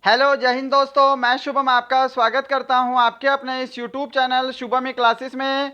Hello जय हिंद दोस्तों, मैं शुभम आपका स्वागत करता हूं आपके अपने इस यूट्यूब चैनल शुभम क्लासेस में।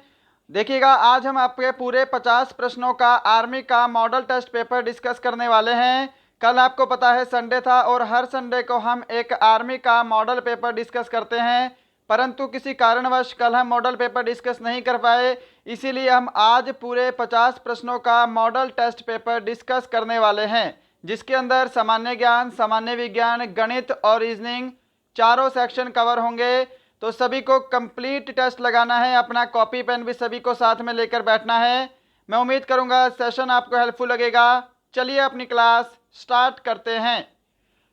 देखिएगा, आज हम आपके पूरे 50 प्रश्नों का आर्मी का मॉडल टेस्ट पेपर डिस्कस करने वाले हैं। कल आपको पता है संडे था और हर संडे को हम एक आर्मी का मॉडल पेपर डिस्कस करते हैं, परंतु किसी कारणवश कल हम मॉडल पेपर डिस्कस नहीं कर पाए। इसीलिए हम आज पूरे 50 प्रश्नों का मॉडल टेस्ट पेपर डिस्कस करने वाले हैं, जिसके अंदर सामान्य ज्ञान, सामान्य विज्ञान, गणित और रीजनिंग चारों सेक्शन कवर होंगे। तो सभी को कंप्लीट टेस्ट लगाना है, अपना कॉपी पेन भी सभी को साथ में लेकर बैठना है। मैं उम्मीद करूंगा सेशन आपको हेल्पफुल लगेगा। चलिए अपनी क्लास स्टार्ट करते हैं।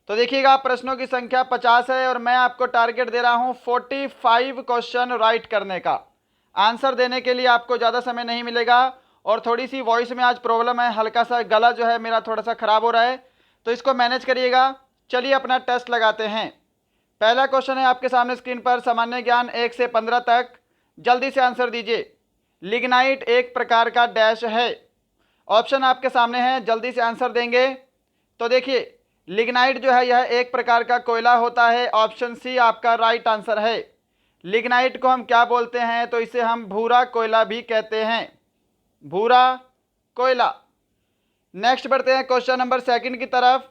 तो देखिएगा, प्रश्नों की संख्या 50 है और मैं आपको टारगेट दे रहा हूं 45 क्वेश्चन राइट करने का। आंसर देने के लिए आपको ज़्यादा समय नहीं मिलेगा और थोड़ी सी वॉइस में आज प्रॉब्लम है, हल्का सा गला जो है मेरा थोड़ा सा ख़राब हो रहा है, तो इसको मैनेज करिएगा। चलिए अपना टेस्ट लगाते हैं। पहला क्वेश्चन है आपके सामने स्क्रीन पर, सामान्य ज्ञान 1 से 15 तक। जल्दी से आंसर दीजिए। लिग्नाइट एक प्रकार का डैश है। ऑप्शन आपके सामने है, जल्दी से आंसर देंगे। तो देखिए, लिग्नाइट जो है यह एक प्रकार का कोयला होता है। ऑप्शन सी आपका राइट आंसर है। लिग्नाइट को हम क्या बोलते हैं? तो इसे हम भूरा कोयला भी कहते हैं, भूरा कोयला। नेक्स्ट बढ़ते हैं क्वेश्चन नंबर सेकंड की तरफ।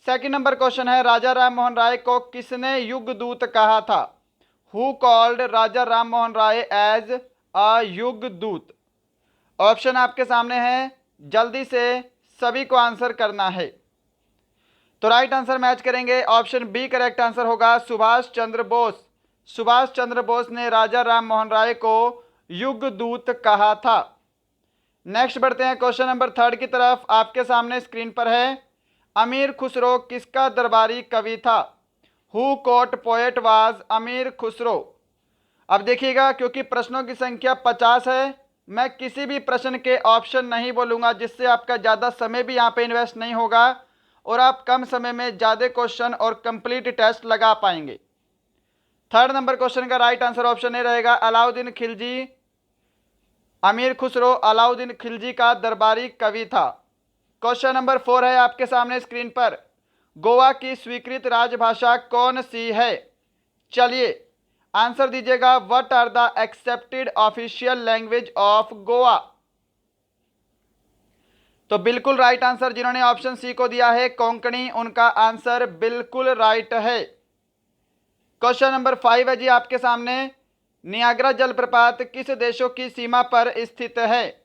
सेकंड नंबर क्वेश्चन है, राजा राम मोहन राय को किसने युग दूत कहा था? Who called Raja Ram Mohan Roy as a yug doot? Option आपके सामने है, जल्दी से सभी को आंसर करना है। तो राइट आंसर मैच करेंगे, ऑप्शन बी करेक्ट आंसर होगा, सुभाष चंद्र बोस। सुभाष चंद्र बोस ने राजा राम मोहन राय को युग दूत कहा था। नेक्स्ट बढ़ते हैं क्वेश्चन नंबर थर्ड की तरफ। आपके सामने स्क्रीन पर है, अमीर खुसरो किसका दरबारी कवि था? हु कोर्ट पोएट वाज अमीर खुसरो? अब देखिएगा, क्योंकि प्रश्नों की संख्या 50 है, मैं किसी भी प्रश्न के ऑप्शन नहीं बोलूँगा, जिससे आपका ज़्यादा समय भी यहाँ पे इन्वेस्ट नहीं होगा और आप कम समय में ज़्यादा क्वेश्चन और कंप्लीट टेस्ट लगा पाएंगे। थर्ड नंबर क्वेश्चन का राइट आंसर ऑप्शन ए रहेगा, अलाउद्दीन खिलजी। अमीर खुसरो अलाउद्दीन खिलजी का दरबारी कवि था। क्वेश्चन नंबर 4 है आपके सामने स्क्रीन पर, गोवा की स्वीकृत राजभाषा कौन सी है? चलिए आंसर दीजिएगा, what are the accepted official language of Goa? तो बिल्कुल राइट आंसर जिन्होंने ऑप्शन सी को दिया है, कोंकणी, उनका आंसर बिल्कुल राइट है। क्वेश्चन नंबर 5 है जी आपके सामने, नियाग्रा जलप्रपात किस देशों की सीमा पर स्थित है?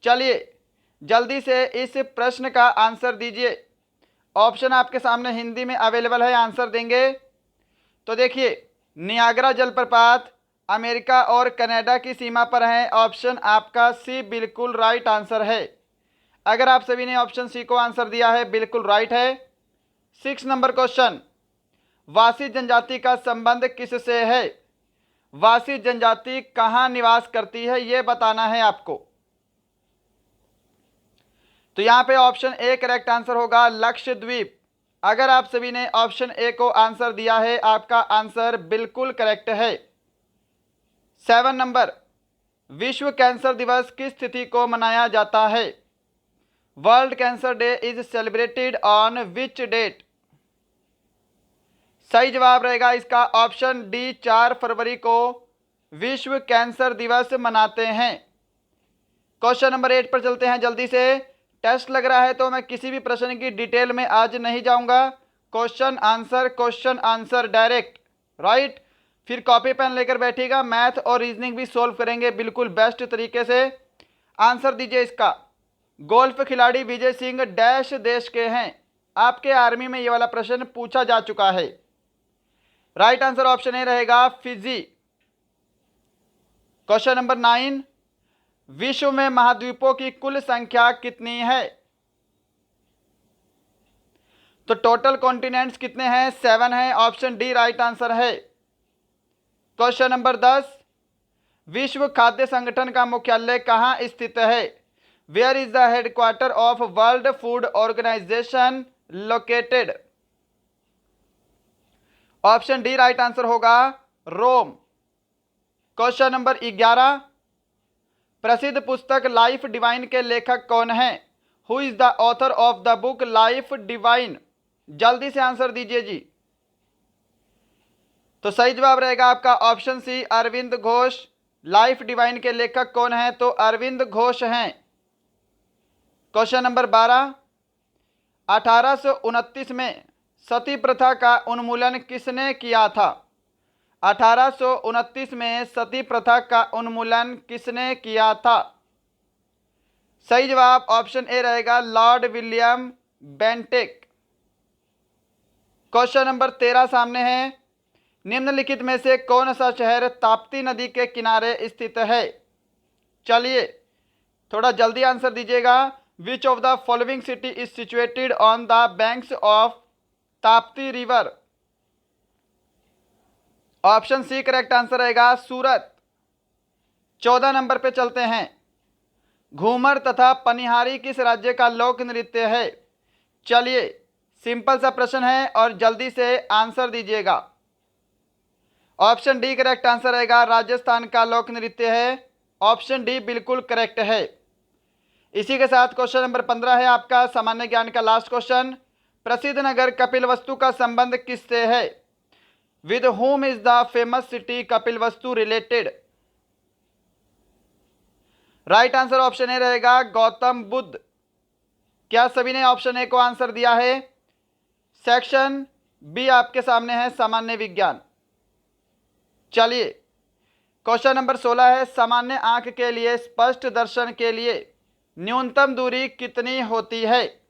चलिए जल्दी से इस प्रश्न का आंसर दीजिए। ऑप्शन आपके सामने हिंदी में अवेलेबल है, आंसर देंगे। तो देखिए, नियाग्रा जलप्रपात अमेरिका और कनाडा की सीमा पर है। ऑप्शन आपका सी बिल्कुल राइट आंसर है। अगर आप सभी ने ऑप्शन सी को आंसर दिया है, बिल्कुल राइट है। 6 नंबर क्वेश्चन, वासी जनजाति का संबंध किससे है? वासी जनजाति कहाँ निवास करती है, यह बताना है आपको। तो यहाँ पे ऑप्शन ए करेक्ट आंसर होगा, लक्षद्वीप। अगर आप सभी ने ऑप्शन ए को आंसर दिया है, आपका आंसर बिल्कुल करेक्ट है। 7 नंबर, विश्व कैंसर दिवस किस तिथि को मनाया जाता है? World cancer day is celebrated on which date? सही जवाब रहेगा इसका ऑप्शन डी, 4 फरवरी को विश्व कैंसर दिवस मनाते हैं। क्वेश्चन नंबर 8 पर चलते हैं जल्दी से। टेस्ट लग रहा है तो मैं किसी भी प्रश्न की डिटेल में आज नहीं जाऊंगा, क्वेश्चन आंसर डायरेक्ट, राइट। फिर कॉपी पेन लेकर बैठिएगा, मैथ और रीजनिंग भी सॉल्व करेंगे बिल्कुल बेस्ट तरीके से। आंसर दीजिए इसका। गोल्फ खिलाड़ी विजय सिंह डैश देश के हैं? आपके आर्मी में ये वाला प्रश्न पूछा जा चुका है। राइट आंसर ऑप्शन ए रहेगा, फिजी। क्वेश्चन नंबर 9, विश्व में महाद्वीपों की कुल संख्या कितनी है? तो टोटल कॉन्टिनेंट्स कितने हैं? 7 है। ऑप्शन डी राइट आंसर है। क्वेश्चन नंबर 10, विश्व खाद्य संगठन का मुख्यालय कहाँ स्थित है? Where is the headquarter of world food organisation located? Option D right answer होगा, रोम। क्वेश्चन नंबर 11, प्रसिद्ध पुस्तक लाइफ डिवाइन के लेखक कौन है? Who is the author of the book life divine? जल्दी से आंसर दीजिए जी। तो सही जवाब रहेगा आपका option C Arvind Ghosh. Life divine के लेखक कौन है? तो अरविंद घोष हैं। क्वेश्चन नंबर 12, 1829 में सती प्रथा का उन्मूलन किसने किया था? 1829 में सती प्रथा का उन्मूलन किसने किया था? सही जवाब ऑप्शन ए रहेगा Lord William Bentinck. Question number 13 सामने है। निम्नलिखित में से कौन सा शहर ताप्ती नदी के किनारे स्थित है? चलिए थोड़ा जल्दी आंसर दीजिएगा। Which of the following city is situated on the banks of Tapti river? Option C correct answer रहेगा सूरत। 14 नंबर पे चलते हैं। घूमर तथा पनिहारी किस राज्य का लोक नृत्य है? चलिए सिंपल सा प्रश्न है और जल्दी से आंसर दीजिएगा। ऑप्शन डी करेक्ट आंसर रहेगा राजस्थान का लोक नृत्य है। ऑप्शन डी बिल्कुल करेक्ट है। इसी के साथ क्वेश्चन नंबर 15 है आपका सामान्य ज्ञान का लास्ट क्वेश्चन। प्रसिद्ध नगर कपिलवस्तु का संबंध किससे है? With whom is the famous city Kapilvastu related? Right answer option A रहेगा गौतम बुद्ध। क्या सभी ने ऑप्शन ए को आंसर दिया है? सेक्शन बी आपके सामने है सामान्य विज्ञान। चलिए क्वेश्चन नंबर 16 है। सामान्य आंख के लिए स्पष्ट दर्शन के लिए न्यूनतम दूरी कितनी होती है?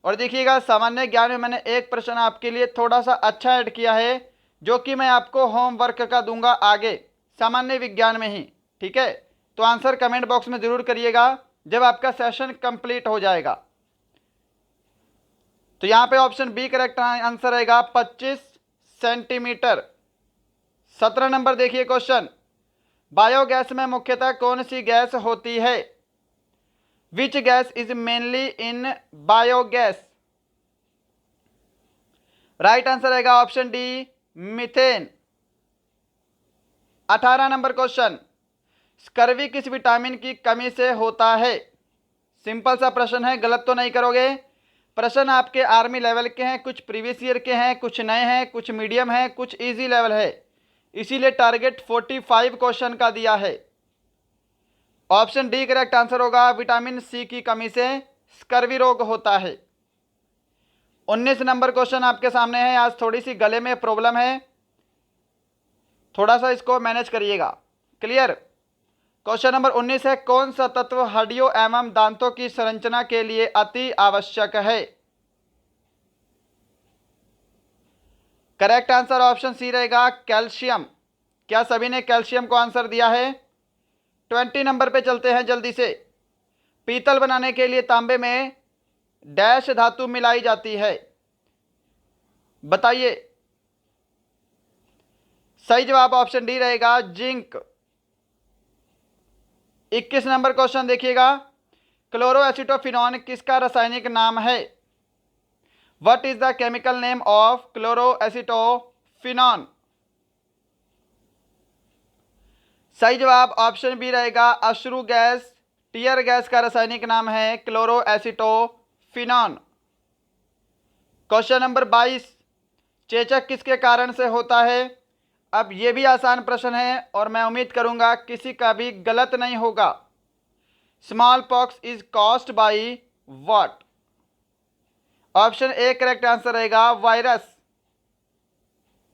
और देखिएगा सामान्य ज्ञान में मैंने एक प्रश्न आपके लिए थोड़ा सा अच्छा ऐड किया है जो कि मैं आपको होमवर्क का दूंगा आगे सामान्य विज्ञान में ही। ठीक है, तो आंसर कमेंट बॉक्स में जरूर करिएगा जब आपका सेशन कंप्लीट हो जाएगा। तो यहां पे ऑप्शन बी करेक्ट आंसर रहेगा 25 सेंटीमीटर। 17 नंबर देखिए क्वेश्चन। बायोगैस में मुख्यतः कौन सी गैस होती है? Which gas is mainly in biogas? Right answer रहेगा option D methane. 18 number question. Scurvy किस विटामिन की कमी से होता है? सिंपल सा प्रश्न है, गलत तो नहीं करोगे। प्रश्न आपके आर्मी लेवल के हैं, कुछ प्रीवियस ईयर के हैं, कुछ नए हैं, कुछ मीडियम है, कुछ इजी लेवल है, इसीलिए टारगेट 45 क्वेश्चन का दिया है। ऑप्शन डी करेक्ट आंसर होगा विटामिन सी की कमी से स्कर्वी रोग होता है। 19 नंबर क्वेश्चन आपके सामने है। आज थोड़ी सी गले में प्रॉब्लम है, थोड़ा सा इसको मैनेज करिएगा। क्लियर? क्वेश्चन नंबर 19 है। कौन सा तत्व हड्डियों एवं दांतों की संरचना के लिए अति आवश्यक है? करेक्ट आंसर ऑप्शन सी रहेगा कैल्शियम। क्या सभी ने कैल्शियम को आंसर दिया है? 20 नंबर पे चलते हैं जल्दी से। पीतल बनाने के लिए तांबे में डैश धातु मिलाई जाती है, बताइए। सही जवाब ऑप्शन डी रहेगा जिंक। 21 नंबर क्वेश्चन देखिएगा। क्लोरोएसिटोफिनॉन किसका रासायनिक नाम है? What is the chemical name of chloroacetophenone? सही जवाब ऑप्शन बी रहेगा अश्रु गैस। टीयर गैस का रासायनिक नाम है क्लोरोएसिटोफिनॉन। Question number 22। चेचक किसके कारण से होता है? अब ये भी आसान प्रश्न है और मैं उम्मीद करूंगा किसी का भी गलत नहीं होगा। Small pox is caused by what? Option A correct answer रहेगा वायरस।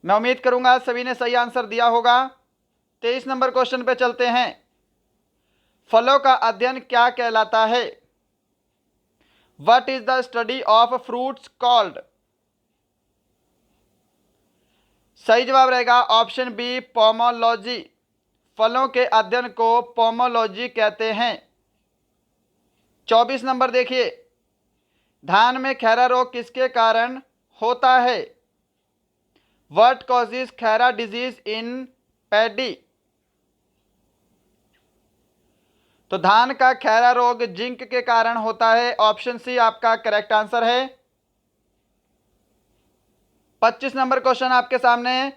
मैं उम्मीद करूंगा सभी ने सही आंसर दिया होगा। 23 नंबर क्वेश्चन पे चलते हैं। फलों का अध्ययन क्या कहलाता है? What is the study of fruits called? सही जवाब रहेगा ऑप्शन बी पोमोलॉजी। फलों के अध्ययन को पोमोलॉजी कहते हैं। 24 नंबर देखिए। धान में खैरा रोग किसके कारण होता है? What causes Khaira disease in paddy? तो धान का खैरा रोग जिंक के कारण होता है। ऑप्शन सी आपका करेक्ट आंसर है। 25 नंबर क्वेश्चन आपके सामने है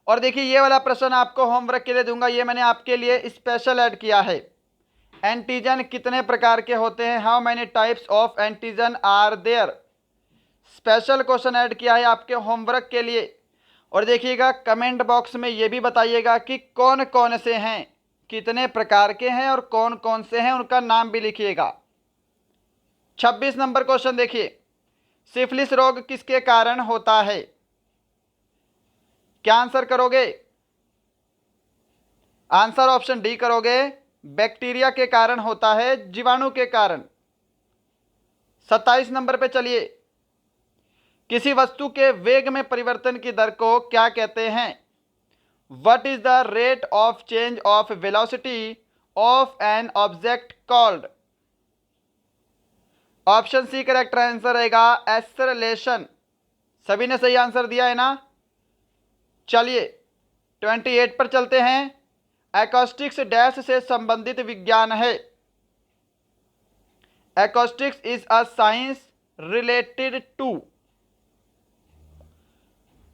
और देखिए ये वाला प्रश्न आपको होमवर्क के लिए दूंगा, ये मैंने आपके लिए स्पेशल ऐड किया है। एंटीजन कितने प्रकार के होते हैं? How many types of antigen are there? Special question add किया है आपके होमवर्क के लिए। और देखिएगा कमेंट बॉक्स में ये भी बताइएगा कि कौन कौन से हैं, कितने प्रकार के हैं और कौन कौन से हैं, उनका नाम भी लिखिएगा। 26 नंबर क्वेश्चन देखिए, सिफिलिस रोग किसके कारण होता है? क्या आंसर करोगे? आंसर ऑप्शन डी करोगे, बैक्टीरिया के कारण होता है, जीवाणु के कारण। 27 नंबर पे चलिए, किसी वस्तु के वेग में परिवर्तन की दर को क्या कहते हैं? What is the rate of change of velocity of an object called? Option C correct answer रहेगा, एक्सेलरेशन। सभी ने सही आंसर दिया है ना? चलिए 28 पर चलते हैं। एकॉस्टिक्स डैश से संबंधित विज्ञान है। Acoustics is a science related to.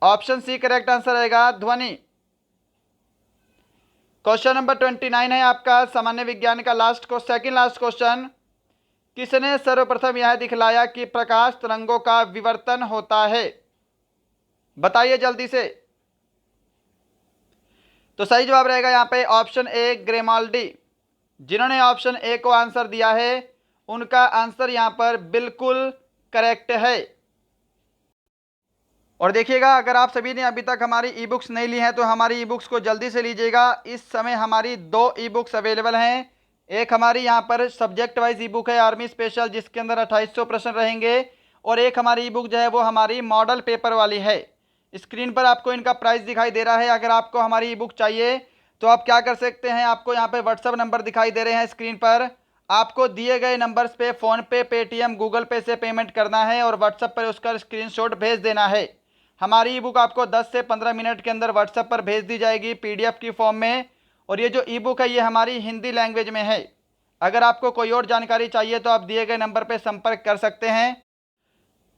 Option C correct answer रहेगा, ध्वनि। क्वेश्चन नंबर 29 है आपका सामान्य विज्ञान का सेकंड लास्ट क्वेश्चन। किसने सर्वप्रथम यह दिखलाया कि प्रकाश तरंगों का विवर्तन होता है? बताइए जल्दी से। तो सही जवाब रहेगा यहाँ पे ऑप्शन ए, ग्रेमाल्डी। जिन्होंने ऑप्शन ए को आंसर दिया है उनका आंसर यहाँ पर बिल्कुल करेक्ट है। और देखिएगा, अगर आप सभी ने अभी तक हमारी ई बुक्स नहीं ली हैं तो हमारी ई बुक्स को जल्दी से लीजिएगा। इस समय हमारी 2 ई बुक्स अवेलेबल हैं। एक हमारी यहाँ पर सब्जेक्ट वाइज ई बुक है आर्मी स्पेशल, जिसके अंदर 2800 प्रश्न रहेंगे, और एक हमारी ई बुक जो है वो हमारी मॉडल पेपर वाली है। स्क्रीन पर आपको इनका प्राइस दिखाई दे रहा है। अगर आपको हमारी ई बुक चाहिए तो आप क्या कर सकते हैं, आपको यहाँ पे व्हाट्सअप नंबर दिखाई दे रहे हैं स्क्रीन पर। आपको दिए गए नंबर्स पे फ़ोनपे, पेटीएम, गूगल पे से पेमेंट करना है और व्हाट्सअप पर उसका स्क्रीनशॉट भेज देना है। हमारी ई बुक आपको 10 से 15 मिनट के अंदर व्हाट्सएप पर भेज दी जाएगी पीडीएफ की फॉर्म में। और ये जो ई बुक है ये हमारी हिंदी लैंग्वेज में है। अगर आपको कोई और जानकारी चाहिए तो आप दिए गए नंबर पर संपर्क कर सकते हैं।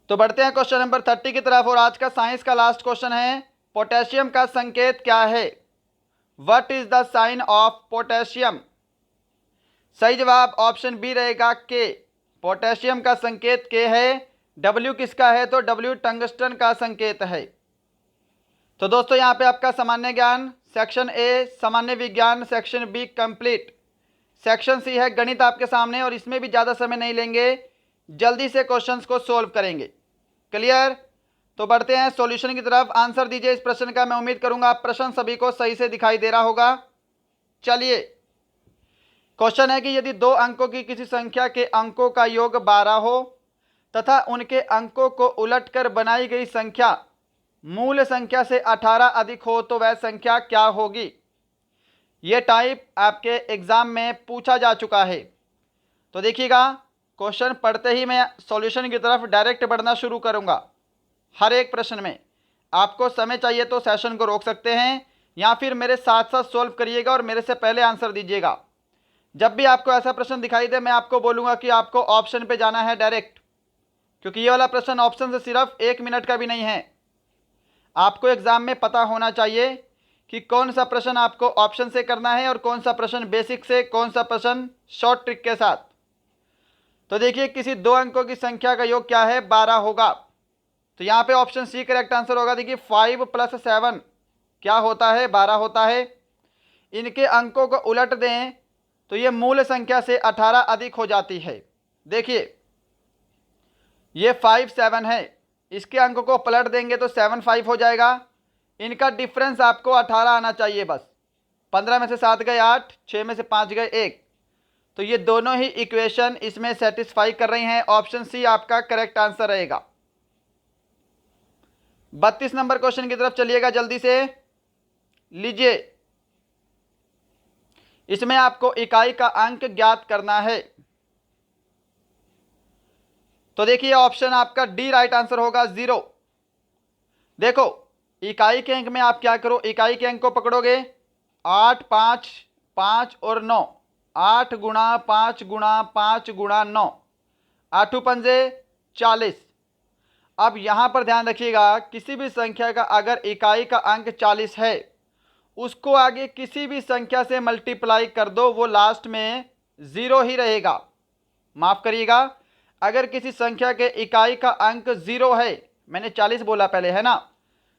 तो बढ़ते हैं क्वेश्चन नंबर 30 की तरफ, और आज का साइंस का लास्ट क्वेश्चन है, पोटेशियम का संकेत क्या है? What is the sign of potassium? सही जवाब ऑप्शन बी रहेगा, के। पोटेशियम का संकेत के है। डब्ल्यू किसका है? तो डब्ल्यू टंगस्टन का संकेत है। तो दोस्तों यहाँ पे आपका सामान्य ज्ञान सेक्शन ए, सामान्य विज्ञान section B complete. Section C है गणित आपके सामने, और इसमें भी ज़्यादा समय नहीं लेंगे, जल्दी से क्वेश्चंस को सोल्व करेंगे। क्लियर? तो बढ़ते हैं सॉल्यूशन की तरफ। आंसर दीजिए इस प्रश्न का। मैं उम्मीद करूंगा प्रश्न सभी को सही से दिखाई दे रहा होगा। चलिए, क्वेश्चन है कि यदि 2 अंकों की किसी संख्या के अंकों का योग 12 हो तथा उनके अंकों को उलटकर बनाई गई संख्या मूल संख्या से 18 अधिक हो तो वह संख्या क्या होगी? ये टाइप आपके एग्जाम में पूछा जा चुका है। तो देखिएगा, क्वेश्चन पढ़ते ही मैं सॉल्यूशन की तरफ डायरेक्ट बढ़ना शुरू करूंगा। हर एक प्रश्न में आपको समय चाहिए तो सेशन को रोक सकते हैं, या फिर मेरे साथ साथ सोल्व करिएगा और मेरे से पहले आंसर दीजिएगा। जब भी आपको ऐसा प्रश्न दिखाई दे मैं आपको बोलूँगा कि आपको ऑप्शन पे जाना है डायरेक्ट, क्योंकि ये वाला प्रश्न ऑप्शन से सिर्फ 1 मिनट का भी नहीं है। आपको एग्जाम में पता होना चाहिए कि कौन सा प्रश्न आपको ऑप्शन से करना है और कौन सा प्रश्न बेसिक से, कौन सा प्रश्न शॉर्ट ट्रिक के साथ। तो देखिए, किसी 2 अंकों की संख्या का योग क्या है? 12 होगा। तो यहाँ पे ऑप्शन सी करेक्ट आंसर होगा। देखिए 5 + 7 क्या होता है? 12 होता है। इनके अंकों को उलट दें तो ये मूल संख्या से 18 अधिक हो जाती है। देखिए ये 5 7 है, इसके अंकों को पलट देंगे तो 7 5 हो जाएगा। इनका डिफरेंस आपको 18 आना चाहिए बस। 15 में से 7 गए 8, 6 में से 5 गए 1। तो ये दोनों ही इक्वेशन इसमें सेटिस्फाई कर रही हैं। ऑप्शन सी आपका करेक्ट आंसर रहेगा। 32 नंबर क्वेश्चन की तरफ चलिएगा जल्दी से। लीजिए, इसमें आपको इकाई का अंक ज्ञात करना है। तो देखिए ऑप्शन आपका डी राइट आंसर होगा, 0। देखो इकाई के अंक में आप क्या करो, इकाई के अंक को पकड़ोगे 8 5 5 और 9। 8 गुणा 5 गुणा 5 गुणा 9, 8 पंजे 40। अब यहाँ पर ध्यान रखिएगा, किसी भी संख्या का अगर इकाई का अंक 40 है उसको आगे किसी भी संख्या से मल्टीप्लाई कर दो, वो लास्ट में 0 ही रहेगा। माफ़ करिएगा, अगर किसी संख्या के इकाई का अंक 0 है, मैंने 40 बोला पहले है ना,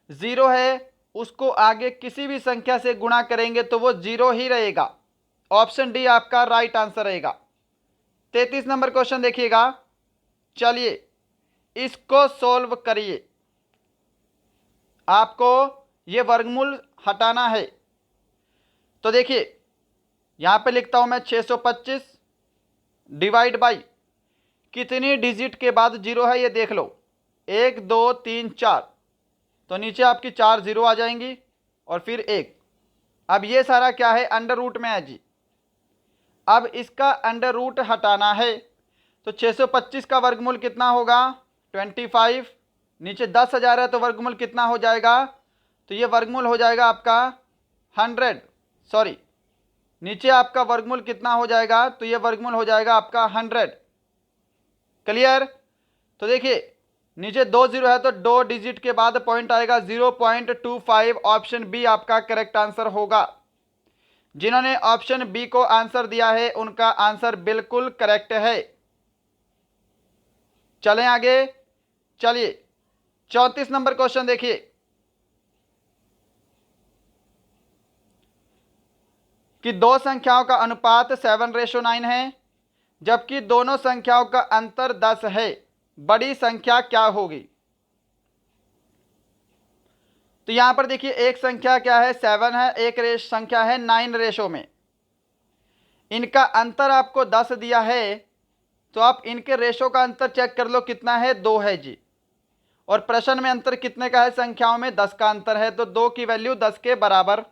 0 है, उसको आगे किसी भी संख्या से गुणा करेंगे तो वो 0 ही रहेगा। ऑप्शन डी आपका राइट आंसर रहेगा। 33 नंबर क्वेश्चन देखिएगा। चलिए इसको सोल्व करिए। आपको ये वर्गमूल हटाना है। तो देखिए यहां पे लिखता हूं मैं 625 डिवाइड बाई कितनी डिजिट के बाद जीरो है ये देख लो, 1 2 3 4, तो नीचे आपकी 4 जीरो आ जाएंगी और फिर 1। अब ये सारा क्या है, अंडर रूट में है जी। अब इसका अंडर रूट हटाना है तो 625 का वर्गमूल कितना होगा 25, नीचे 10,000 है तो वर्गमूल कितना हो जाएगा, तो ये वर्गमूल हो जाएगा आपका 100, सॉरी नीचे आपका वर्गमूल कितना हो जाएगा, तो ये वर्गमूल हो जाएगा आपका 100। क्लियर। तो देखिए नीचे 2 जीरो है तो 2 डिजिट के बाद पॉइंट आएगा 0.25। ऑप्शन बी आपका करेक्ट आंसर होगा। जिन्होंने ऑप्शन बी को आंसर दिया है उनका आंसर बिल्कुल करेक्ट है। चलें आगे। चलिए 34 नंबर क्वेश्चन देखिए। कि दो संख्याओं का अनुपात 7:9 है जबकि दोनों संख्याओं का अंतर 10 है, बड़ी संख्या क्या होगी। तो यहां पर देखिए एक संख्या क्या है 7 है, एक संख्या है 9 रेशो में। इनका अंतर आपको 10 दिया है तो आप इनके रेशो का अंतर चेक कर लो कितना है, 2 है जी। और प्रश्न में अंतर कितने का है, संख्याओं में 10 का अंतर है तो 2 की वैल्यू 10 के बराबर।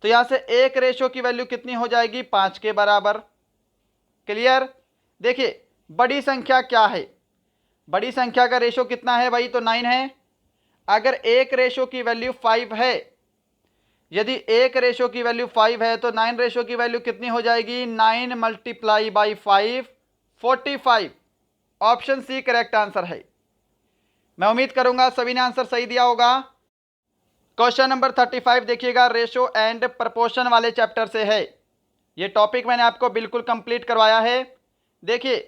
तो यहां से एक रेशो की वैल्यू कितनी हो जाएगी, 5 के बराबर। क्लियर। देखिए बड़ी संख्या क्या है, बड़ी संख्या का रेशो कितना है भाई, तो 9 है। अगर एक रेशो की वैल्यू 5 है, यदि एक रेशो की वैल्यू 5 है तो 9 रेशो की वैल्यू कितनी हो जाएगी, 9 multiply by 5, 45। Option C correct answer है। मैं उम्मीद करूंगा सभी ने आंसर सही दिया होगा। क्वेश्चन नंबर 35 देखिएगा, रेशो एंड प्रपोर्शन वाले चैप्टर से है। ये टॉपिक मैंने आपको बिल्कुल कंप्लीट करवाया है। देखिए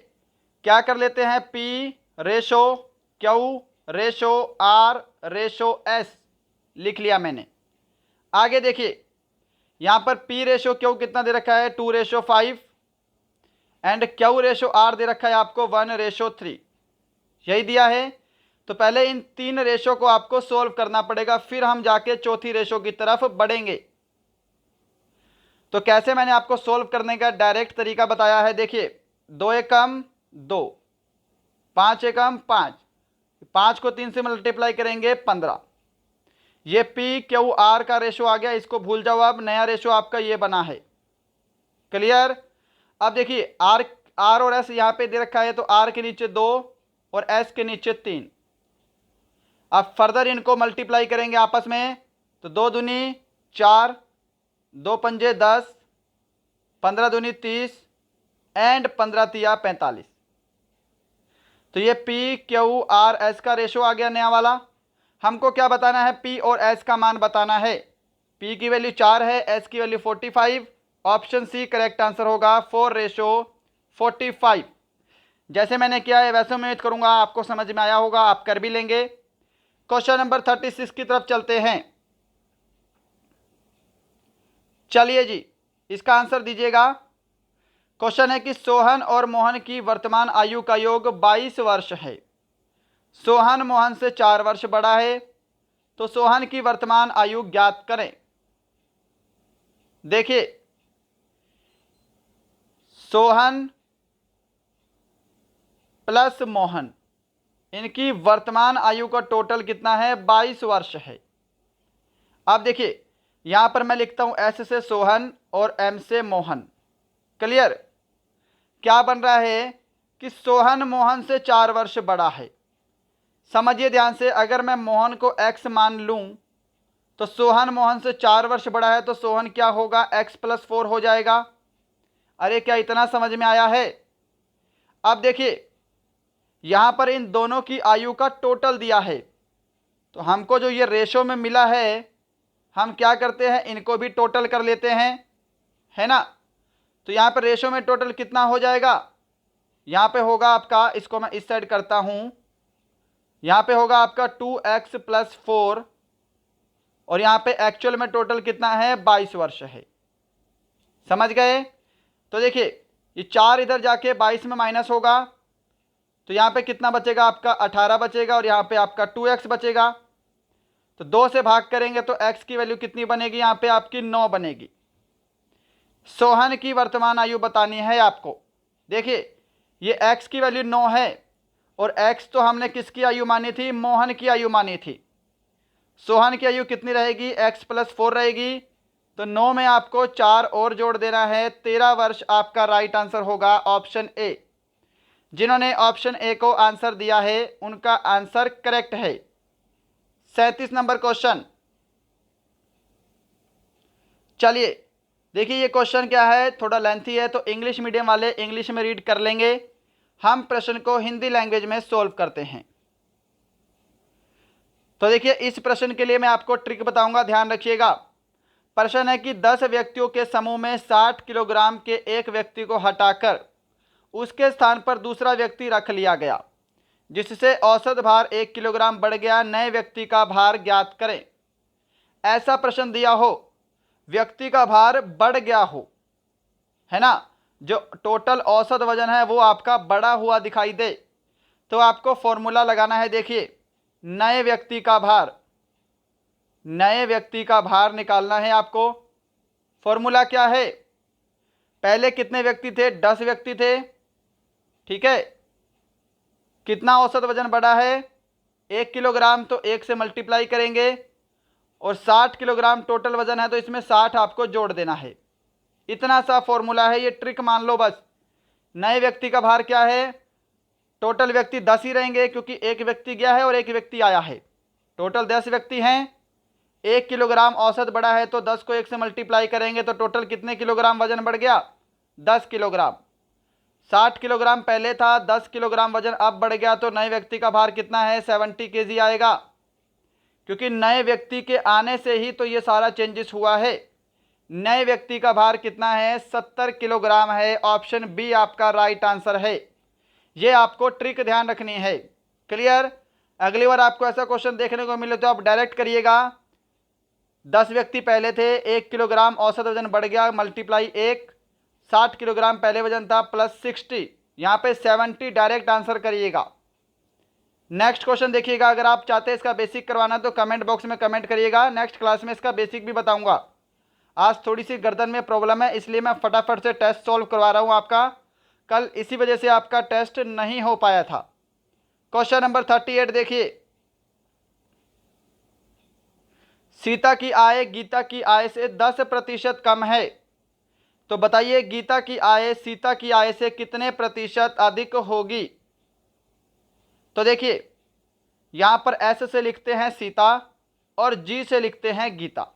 क्या कर लेते हैं, P ratio Q ratio R ratio S लिख लिया मैंने। आगे देखिए यहां पर पी रेशो क्यू कितना दे रखा है, 2:5 एंड क्यू रेशो आर दे रखा है आपको 1:3, यही दिया है। तो पहले इन 3 रेशो को आपको सोल्व करना पड़ेगा, फिर हम जाके चौथी रेशो की तरफ बढ़ेंगे। तो कैसे मैंने आपको सोल्व करने का डायरेक्ट तरीका बताया है। देखिए 2 एकम 2, 5 एकम 5, 5 को 3 से मल्टीप्लाई करेंगे 15। ये पी क्यू आर का रेशो आ गया, इसको भूल जाओ। अब नया रेशो आपका ये बना है। क्लियर। अब देखिए आर और एस यहां पे दे रखा है तो आर के नीचे 2 और एस के नीचे 3। अब फर्दर इनको मल्टीप्लाई करेंगे आपस में तो 2 दूनी 4, 2 पंजे 10, 15 दूनी 30 एंड 15 तिया 45। तो ये पी क्यू आर एस का रेशो आ गया नया वाला। हमको क्या बताना है, पी और एस का मान बताना है। पी की वैल्यू 4 है, एस की value 45। Option C correct answer होगा, 4:45। जैसे मैंने किया है वैसे उम्मीद करूंगा आपको समझ में आया होगा, आप कर भी लेंगे। क्वेश्चन नंबर 36 की तरफ चलते हैं। चलिए जी इसका आंसर दीजिएगा। क्वेश्चन है कि सोहन और मोहन की वर्तमान आयु का योग 22 वर्ष है। सोहन मोहन से 4 वर्ष बड़ा है तो सोहन की वर्तमान आयु ज्ञात करें। देखिए सोहन प्लस मोहन, इनकी वर्तमान आयु का टोटल कितना है, 22 वर्ष है। अब देखिए यहां पर मैं लिखता हूं एस से सोहन और एम से मोहन। क्लियर। क्या बन रहा है कि सोहन मोहन से 4 वर्ष बड़ा है। समझिए ध्यान से, अगर मैं मोहन को x मान लूं तो सोहन मोहन से 4 वर्ष बड़ा है तो सोहन क्या होगा, x+4 हो जाएगा। अरे क्या इतना समझ में आया है। अब देखिए यहां पर इन दोनों की आयु का टोटल दिया है तो हमको जो ये रेशो में मिला है हम क्या करते हैं, इनको भी टोटल कर लेते हैं, है ना। तो यहां पर रेशो में टोटल कितना हो जाएगा, यहां पे होगा आपका, इसको मैं इस साइड करता हूं, यहां पे होगा आपका 2x + 4 और यहाँ पे एक्चुअल में टोटल कितना है, 22 वर्ष है। समझ गए। तो देखिए ये 4 इधर जाके 22 में माइनस होगा, तो यहाँ पे कितना बचेगा आपका 18 बचेगा, और यहाँ पे आपका 2x बचेगा। तो 2 से भाग करेंगे तो x की वैल्यू कितनी बनेगी, यहाँ पे आपकी 9 बनेगी। सोहन की वर्तमान आयु बतानी है आपको। देखिए ये x की वैल्यू 9 है, और x तो हमने किसकी आयु मानी थी, मोहन की आयु मानी थी। सोहन की आयु कितनी रहेगी, x + 4 रहेगी। तो 9 में आपको 4 और जोड़ देना है, 13 वर्ष आपका राइट आंसर होगा ऑप्शन ए। जिन्होंने ऑप्शन ए को आंसर दिया है उनका आंसर करेक्ट है। 37 नंबर क्वेश्चन। चलिए देखिए ये क्वेश्चन क्या है, थोड़ा लेंथी है, तो इंग्लिश मीडियम वाले इंग्लिश में रीड कर लेंगे। हम प्रश्न को हिंदी लैंग्वेज में सोल्व करते हैं। तो देखिए इस प्रश्न के लिए मैं आपको ट्रिक बताऊंगा, ध्यान रखिएगा। प्रश्न है कि 10 व्यक्तियों के समूह में 60 किलोग्राम के एक व्यक्ति को हटाकर उसके स्थान पर दूसरा व्यक्ति रख लिया गया, जिससे औसत भार 1 किलोग्राम बढ़ गया। नए व्यक्ति का भार ज्ञात करें। ऐसा प्रश्न दिया हो, व्यक्ति का भार बढ़ गया हो, है ना, जो टोटल औसत वजन है वो आपका बढ़ा हुआ दिखाई दे, तो आपको फॉर्मूला लगाना है। देखिए नए व्यक्ति का भार, नए व्यक्ति का भार निकालना है आपको। फॉर्मूला क्या है, पहले कितने व्यक्ति थे, 10 व्यक्ति थे, ठीक है। कितना औसत वजन बढ़ा है, 1 किलोग्राम, तो 1 से मल्टीप्लाई करेंगे, और 60 किलोग्राम टोटल वजन है तो इसमें 60 आपको जोड़ देना है। इतना सा फॉर्मूला है, ये ट्रिक मान लो बस। नए व्यक्ति का भार क्या है, टोटल व्यक्ति 10 ही रहेंगे क्योंकि एक व्यक्ति गया है और एक व्यक्ति आया है, टोटल 10 व्यक्ति हैं। 1 किलोग्राम औसत बढ़ा है तो 10 को 1 से मल्टीप्लाई करेंगे तो टोटल कितने किलोग्राम वजन बढ़ गया, 10 किलोग्राम। 60 किलोग्राम पहले था, 10 किलोग्राम वजन अब बढ़ गया, तो नए व्यक्ति का भार कितना है, 70 kg आएगा, क्योंकि नए व्यक्ति के आने से ही तो ये सारा चेंजेस हुआ है। नए व्यक्ति का भार कितना है, 70 किलोग्राम है। ऑप्शन बी आपका राइट आंसर है। ये आपको ट्रिक ध्यान रखनी है। क्लियर। अगली बार आपको ऐसा क्वेश्चन देखने को मिले तो आप डायरेक्ट करिएगा, 10 व्यक्ति पहले थे, 1 किलोग्राम औसत वजन बढ़ गया, मल्टीप्लाई 1, 60 किलोग्राम पहले वजन था, प्लस 60, यहाँ पे 70 डायरेक्ट आंसर करिएगा। नेक्स्ट क्वेश्चन देखिएगा। अगर आप चाहते हैं इसका बेसिक करवाना तो कमेंट बॉक्स में कमेंट करिएगा, नेक्स्ट क्लास में इसका बेसिक भी बताऊंगा। आज थोड़ी सी गर्दन में प्रॉब्लम है, इसलिए मैं फटाफट से टेस्ट सॉल्व करवा रहा हूँ आपका। कल इसी वजह से आपका टेस्ट नहीं हो पाया था। क्वेश्चन नंबर 38 देखिए, सीता की आय गीता की आय से 10% कम है, तो बताइए गीता की आय सीता की आय से कितने प्रतिशत अधिक होगी। तो देखिए यहां पर एस से लिखते हैं सीता और जी से लिखते हैं गीता।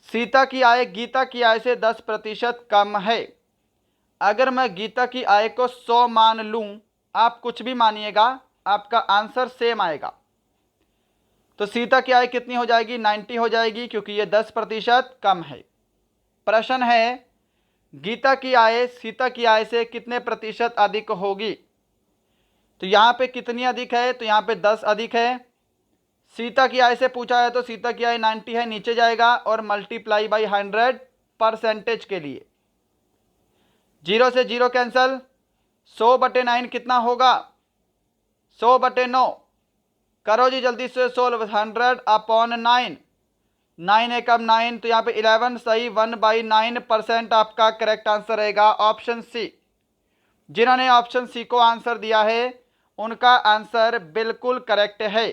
सीता की आय गीता की आय से 10% कम है। अगर मैं गीता की आय को 100 मान लूं, आप कुछ भी मानिएगा, आपका आंसर सेम आएगा। तो सीता की आय कितनी हो जाएगी, 90 हो जाएगी, क्योंकि ये 10% कम है। प्रश्न है गीता की आय सीता की आय से कितने प्रतिशत अधिक होगी। तो यहाँ पे कितनी अधिक है, तो यहाँ पे 10 अधिक है। सीता की आय से पूछा है तो सीता की आय 90 है, नीचे जाएगा और मल्टीप्लाई बाई 100 परसेंटेज के लिए। 0 से 0 कैंसल, 100/9 कितना होगा, 100/9 करो जी जल्दी से सोल्व। 100/9, 9 एकम 9, तो यहाँ पे 11 सही, 1/9% आपका करेक्ट आंसर रहेगा ऑप्शन सी। जिन्होंने ऑप्शन सी को आंसर दिया है उनका आंसर बिल्कुल करेक्ट है।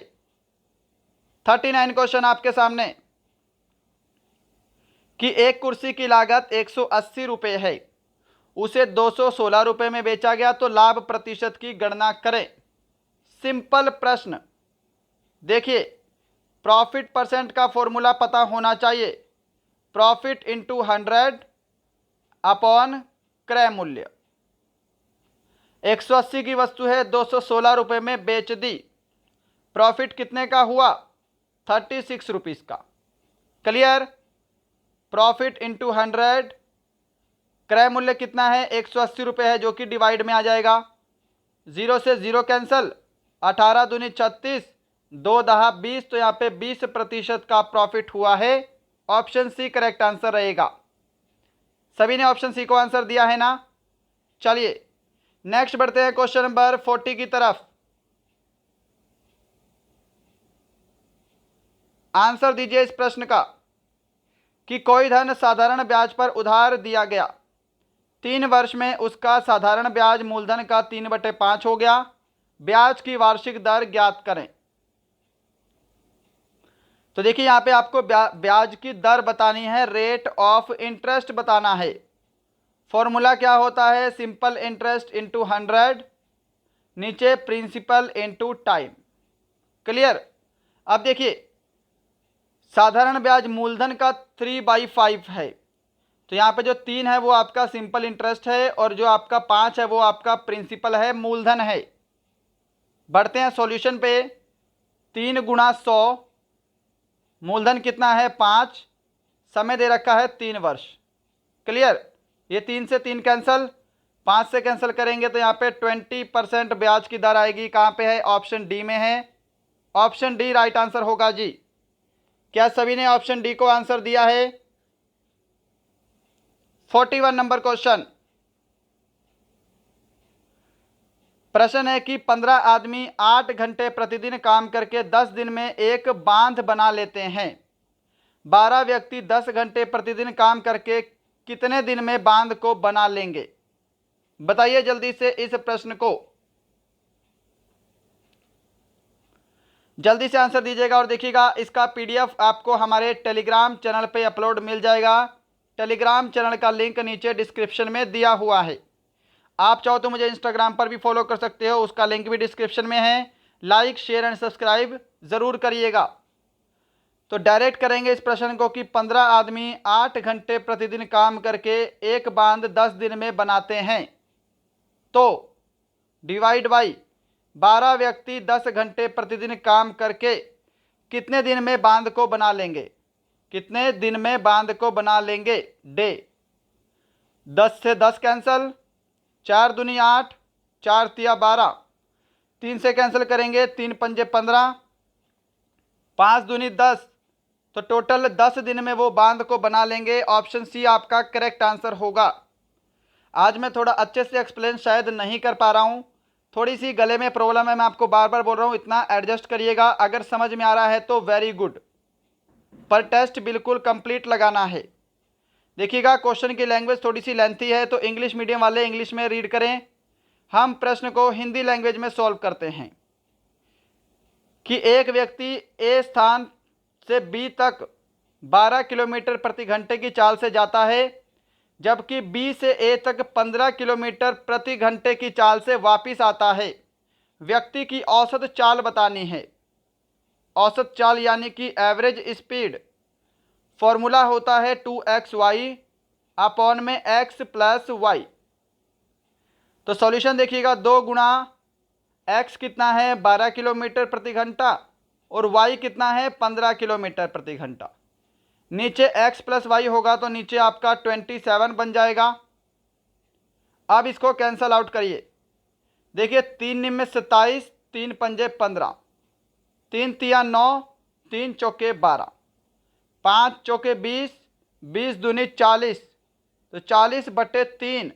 39 क्वेश्चन आपके सामने कि एक कुर्सी की लागत 180 रुपये है, उसे 216 रुपये में बेचा गया, तो लाभ प्रतिशत की गणना करें। सिंपल प्रश्न। देखिए प्रॉफिट परसेंट का फॉर्मूला पता होना चाहिए, प्रॉफिट इंटू 100 अपॉन क्रय मूल्य। 180 की वस्तु है, 216 रुपये में बेच दी, प्रॉफिट कितने का हुआ, 36 रुपीज़ का। क्लियर। प्रॉफिट इंटू 100, क्रय मूल्य कितना है, 180 रुपये है, जो कि डिवाइड में आ जाएगा। 0 से 0 कैंसल, 18 दूनी 36, 2 दहा 20, तो यहाँ पे 20% का प्रॉफिट हुआ है। ऑप्शन सी करेक्ट आंसर रहेगा। सभी ने ऑप्शन सी को आंसर दिया है ना। चलिए नेक्स्ट बढ़ते हैं क्वेश्चन नंबर 40 की तरफ। आंसर दीजिए इस प्रश्न का कि कोई धन साधारण ब्याज पर उधार दिया गया, 3 वर्ष में उसका साधारण ब्याज मूलधन का 3/5 हो गया, ब्याज की वार्षिक दर ज्ञात करें। तो देखिए यहां पे आपको ब्याज की दर बतानी है, रेट ऑफ इंटरेस्ट बताना है। फॉर्मूला क्या होता है, सिंपल इंटरेस्ट इंटू 100, नीचे प्रिंसिपल इंटू टाइम। क्लियर। अब देखिए साधारण ब्याज मूलधन का 3/5 है, तो यहाँ पे जो 3 है वो आपका सिंपल इंटरेस्ट है और जो आपका 5 है वो आपका प्रिंसिपल है, मूलधन है। बढ़ते हैं सॉल्यूशन पे। 3 गुणा 100, मूलधन कितना है 5, समय दे रखा है 3 वर्ष। क्लियर। ये 3 से 3 कैंसिल, 5 से कैंसिल करेंगे तो यहाँ पे 20% ब्याज की दर आएगी। कहाँ पे है, ऑप्शन डी में है। ऑप्शन डी राइट आंसर होगा जी। क्या सभी ने ऑप्शन डी को आंसर दिया है। 41 नंबर क्वेश्चन। प्रश्न है कि 15 आदमी 8 घंटे प्रतिदिन काम करके 10 दिन में एक बांध बना लेते हैं। 12 व्यक्ति 10 घंटे प्रतिदिन काम करके कितने दिन में बांध को बना लेंगे। बताइए जल्दी से इस प्रश्न को, जल्दी से आंसर दीजिएगा। और देखिएगा इसका पीडीएफ आपको हमारे टेलीग्राम चैनल पे अपलोड मिल जाएगा। टेलीग्राम चैनल का लिंक नीचे डिस्क्रिप्शन में दिया हुआ है। आप चाहो तो मुझे इंस्टाग्राम पर भी फॉलो कर सकते हो, उसका लिंक भी डिस्क्रिप्शन में है। लाइक शेयर एंड सब्सक्राइब ज़रूर करिएगा। तो डायरेक्ट करेंगे इस प्रश्न को कि 15 आदमी 8 घंटे प्रतिदिन काम करके एक बांध 10 दिन में बनाते हैं, तो डिवाइड बाई 12 व्यक्ति 10 घंटे प्रतिदिन काम करके कितने दिन में बांध को बना लेंगे। कितने दिन में बांध को बना लेंगे, डे। 10 से 10 कैंसिल, 4 दूनी 8, 4 तिया 12, 3 से कैंसिल करेंगे, 3 पंजे 15, 5 दूनी 10, तो टोटल 10 दिन में वो बांध को बना लेंगे। ऑप्शन सी आपका करेक्ट आंसर होगा। आज मैं थोड़ा अच्छे से एक्सप्लेन शायद नहीं कर पा रहा हूँ, थोड़ी सी गले में प्रॉब्लम है, मैं आपको बार बार बोल रहा हूँ, इतना एडजस्ट करिएगा। अगर समझ में आ रहा है तो वेरी गुड, पर टेस्ट बिल्कुल कंप्लीट लगाना है। देखिएगा क्वेश्चन की लैंग्वेज थोड़ी सी लेंथी है, तो इंग्लिश मीडियम वाले इंग्लिश में रीड करें। हम प्रश्न को हिंदी लैंग्वेज में सॉल्व करते हैं कि एक व्यक्ति ए स्थान से बी तक 12 किलोमीटर प्रति घंटे की चाल से जाता है, जबकि बी से ए तक 15 किलोमीटर प्रति घंटे की चाल से वापस आता है। व्यक्ति की औसत चाल बतानी है। औसत चाल यानी कि एवरेज स्पीड। फॉर्मूला होता है 2xy अपॉन में x प्लस वाई। तो सॉल्यूशन देखिएगा, 2 गुणा x कितना है 12 किलोमीटर प्रति घंटा और y कितना है 15 किलोमीटर प्रति घंटा। नीचे x प्लस वाई होगा तो नीचे आपका 27 बन जाएगा। अब इसको कैंसल आउट करिए। देखिए 3 निम में 27, 3 पंजे 15, 3 तिया 9, 3 चौके 12, 5 चौके 20, 20 दूनी 40, तो 40/3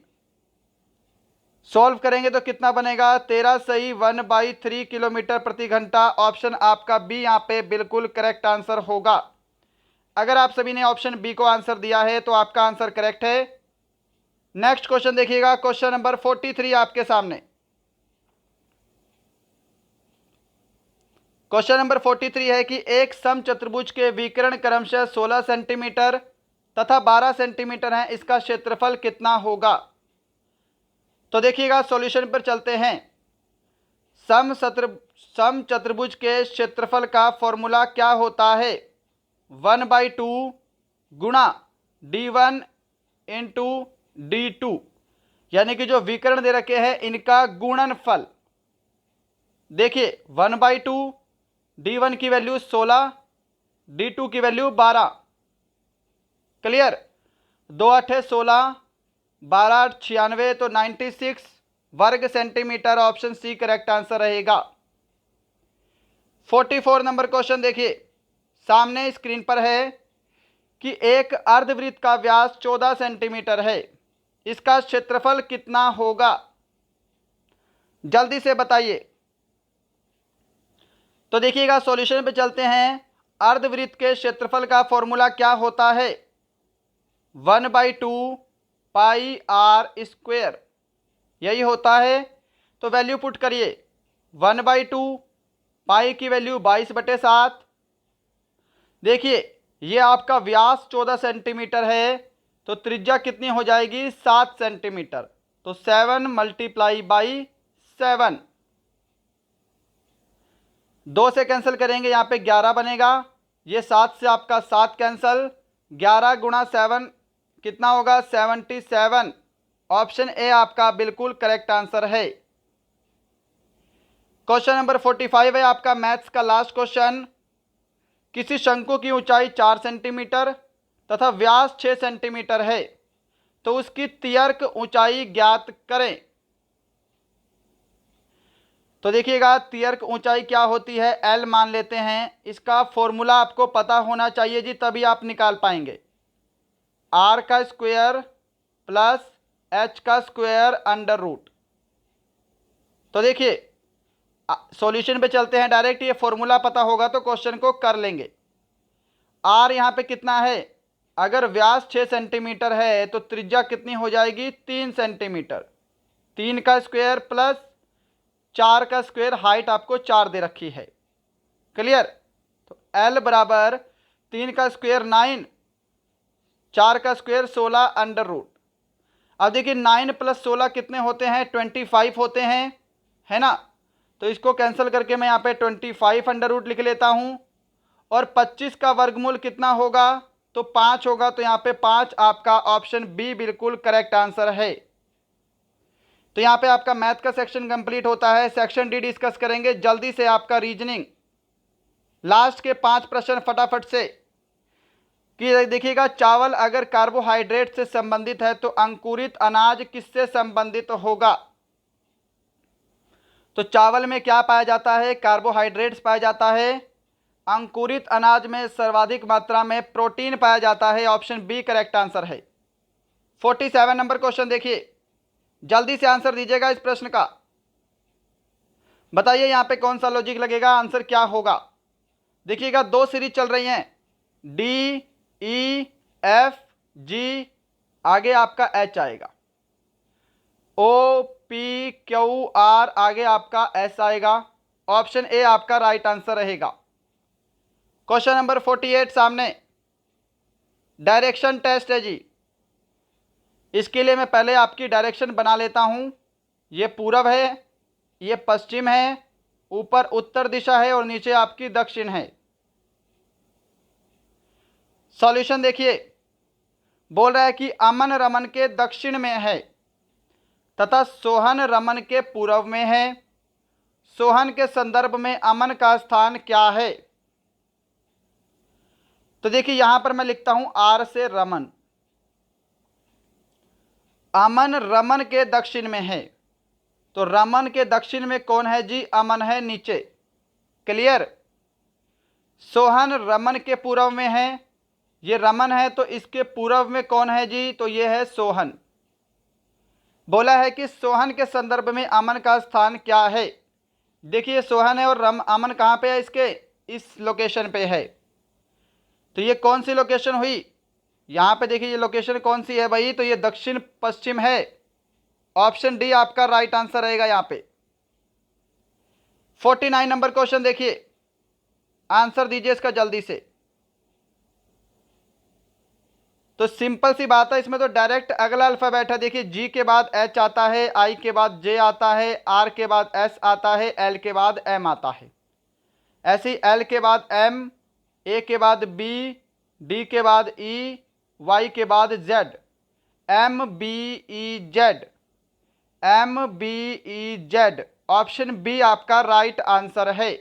सॉल्व करेंगे तो कितना बनेगा, 13 सही 1/3 किलोमीटर प्रति घंटा। ऑप्शन आपका बी यहाँ पे बिल्कुल करेक्ट आंसर होगा। अगर आप सभी ने ऑप्शन बी को आंसर दिया है तो आपका आंसर करेक्ट है। नेक्स्ट क्वेश्चन देखिएगा, क्वेश्चन नंबर 43 आपके सामने। क्वेश्चन नंबर 43 है कि एक समचतुर्भुज के विकर्ण क्रमशः 16 सेंटीमीटर तथा 12 सेंटीमीटर है, इसका क्षेत्रफल कितना होगा। तो देखिएगा सॉल्यूशन पर चलते हैं। समचतुर्भुज के क्षेत्रफल का फॉर्मूला क्या होता है, 1/2 गुणा d1 इंटू d2, यानी कि जो विकर्ण दे रखे हैं इनका गुणनफल। देखिए 1/2, d1 की वैल्यू 16, d2 की वैल्यू 12। क्लियर। 2 8 16, 12 8 96, तो 96 वर्ग centimetre. Option C correct answer रहेगा। 44 नंबर क्वेश्चन देखिए, सामने स्क्रीन पर है कि एक अर्धवृत्त का व्यास 14 सेंटीमीटर है, इसका क्षेत्रफल कितना होगा, जल्दी से बताइए। तो देखिएगा सॉल्यूशन पे चलते हैं। अर्धवृत्त के क्षेत्रफल का फॉर्मूला क्या होता है, 1/2 पाई आर स्क्वेयर, यही होता है। तो वैल्यू पुट करिए, 1/2 पाई की वैल्यू 22/7। देखिए ये आपका व्यास 14 सेंटीमीटर है, तो त्रिज्या कितनी हो जाएगी, 7 सेंटीमीटर। तो 7 मल्टीप्लाई बाई 7, 2 से कैंसिल करेंगे, यहाँ पे 11 बनेगा। ये 7 से आपका 7 कैंसिल, 11 गुणा 7 कितना होगा, 77। ऑप्शन ए आपका बिल्कुल करेक्ट आंसर है। क्वेश्चन नंबर 45 है आपका मैथ्स का लास्ट क्वेश्चन। किसी शंकु की ऊंचाई 4 सेंटीमीटर तथा व्यास 6 सेंटीमीटर है, तो उसकी तिर्यक ऊंचाई ज्ञात करें। तो देखिएगा तिर्यक ऊंचाई क्या होती है, एल मान लेते हैं। इसका फॉर्मूला आपको पता होना चाहिए जी, तभी आप निकाल पाएंगे। आर का स्क्वायर प्लस एच का स्क्वायर अंडर रूट। तो देखिए सॉल्यूशन पे चलते हैं डायरेक्ट, ये फॉर्मूला पता होगा तो क्वेश्चन को कर लेंगे। आर यहाँ पे कितना है, अगर व्यास 6 सेंटीमीटर है तो त्रिज्या कितनी हो जाएगी, 3 सेंटीमीटर। 3 का स्क्वायर प्लस 4 का स्क्वायर, हाइट आपको 4 दे रखी है, क्लियर। तो एल बराबर 3 का स्क्वायर 9, 4 का स्क्वायर 16 अंडर रूट। अब देखिए 9 + 16 कितने होते हैं, 25 होते हैं, है ना। तो इसको कैंसिल करके मैं यहाँ पे 25 अंडर रूट लिख लेता हूँ। और 25 का वर्गमूल कितना होगा, तो 5 होगा। तो यहाँ पे 5 आपका ऑप्शन बी बिल्कुल करेक्ट आंसर है। तो यहाँ पे आपका मैथ का सेक्शन कंप्लीट होता है। सेक्शन डी डिस्कस करेंगे जल्दी से, आपका रीजनिंग लास्ट के 5 प्रश्न फटाफट से। कि देखिएगा चावल अगर कार्बोहाइड्रेट से संबंधित है तो अंकुरित अनाज किससे संबंधित होगा। तो चावल में क्या पाया जाता है, कार्बोहाइड्रेट्स पाया जाता है। अंकुरित अनाज में सर्वाधिक मात्रा में प्रोटीन पाया जाता है, ऑप्शन बी करेक्ट आंसर है। 47 नंबर क्वेश्चन देखिए, जल्दी से आंसर दीजिएगा इस प्रश्न का। बताइए यहाँ पे कौन सा लॉजिक लगेगा, आंसर क्या होगा। देखिएगा 2 सीरीज चल रही हैं, डी ई एफ जी, आगे आपका एच आएगा, ओ पी क्यू आर, आगे आपका एस आएगा। ऑप्शन ए आपका राइट आंसर रहेगा। क्वेश्चन नंबर 48 सामने, डायरेक्शन टेस्ट है जी। इसके लिए मैं पहले आपकी डायरेक्शन बना लेता हूं। ये पूरब है, ये पश्चिम है, ऊपर उत्तर दिशा है और नीचे आपकी दक्षिण है। सॉल्यूशन देखिए, बोल रहा है कि अमन रमन के दक्षिण में है तथा सोहन रमन के पूर्व में है। सोहन के संदर्भ में अमन का स्थान क्या है। तो देखिए यहां पर मैं लिखता हूं आर से रमन, अमन रमन के दक्षिण में है। तो रमन के दक्षिण में कौन है जी, अमन है नीचे, क्लियर। सोहन रमन के पूर्व में है, ये रमन है तो इसके पूर्व में कौन है जी, तो ये है सोहन। बोला है कि सोहन के संदर्भ में अमन का स्थान क्या है। देखिए सोहन है और अमन कहाँ पे है, इसके इस लोकेशन पे है। तो ये कौन सी लोकेशन हुई, यहाँ पे देखिए ये लोकेशन कौन सी है भाई, तो ये दक्षिण पश्चिम है। ऑप्शन डी आपका राइट आंसर रहेगा यहाँ पे। 49 नंबर क्वेश्चन देखिए, आंसर दीजिए इसका जल्दी से। तो सिंपल सी बात है, इसमें तो डायरेक्ट अगला अल्फाबेट है। देखिए जी के बाद एच आता है, आई के बाद जे आता है, आर के बाद एस आता है, एल के बाद एम आता है। ऐसे ही एल के बाद एम, ए के बाद बी, डी के बाद ई, वाई के बाद Z, M B E Z, M B E Z. Option B आपका राइट आंसर है।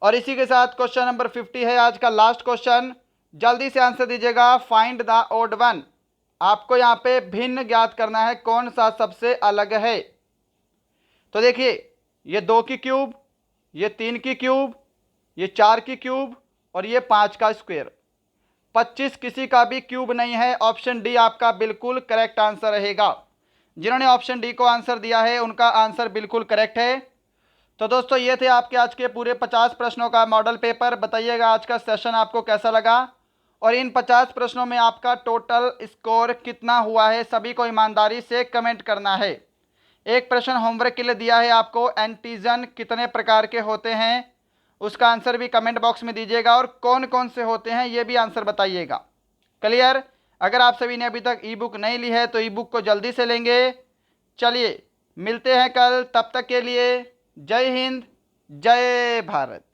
और इसी के साथ क्वेश्चन नंबर 50 है आज का लास्ट क्वेश्चन, जल्दी से आंसर दीजिएगा। फाइंड द ओड वन, आपको यहाँ पे भिन्न ज्ञात करना है, कौन सा सबसे अलग है। तो देखिए ये 2 की क्यूब, ये 3 की क्यूब, ये 4 की क्यूब और ये 5 का स्क्वायर। 25 किसी का भी क्यूब नहीं है। ऑप्शन डी आपका बिल्कुल करेक्ट आंसर रहेगा। जिन्होंने ऑप्शन डी को आंसर दिया है उनका आंसर बिल्कुल करेक्ट है। तो दोस्तों ये थे आपके आज के पूरे 50 प्रश्नों का मॉडल पेपर। बताइएगा आज का सेशन आपको कैसा लगा और इन 50 प्रश्नों में आपका टोटल स्कोर कितना हुआ है, सभी को ईमानदारी से कमेंट करना है। एक प्रश्न होमवर्क के लिए दिया है आपको, एंटीजन कितने प्रकार के होते हैं, उसका आंसर भी कमेंट बॉक्स में दीजिएगा और कौन कौन से होते हैं ये भी आंसर बताइएगा। क्लियर? अगर आप सभी ने अभी तक ई बुक नहीं ली है तो ई बुक को जल्दी से लेंगे। चलिए मिलते हैं कल, तब तक के लिए जय हिंद, जय भारत।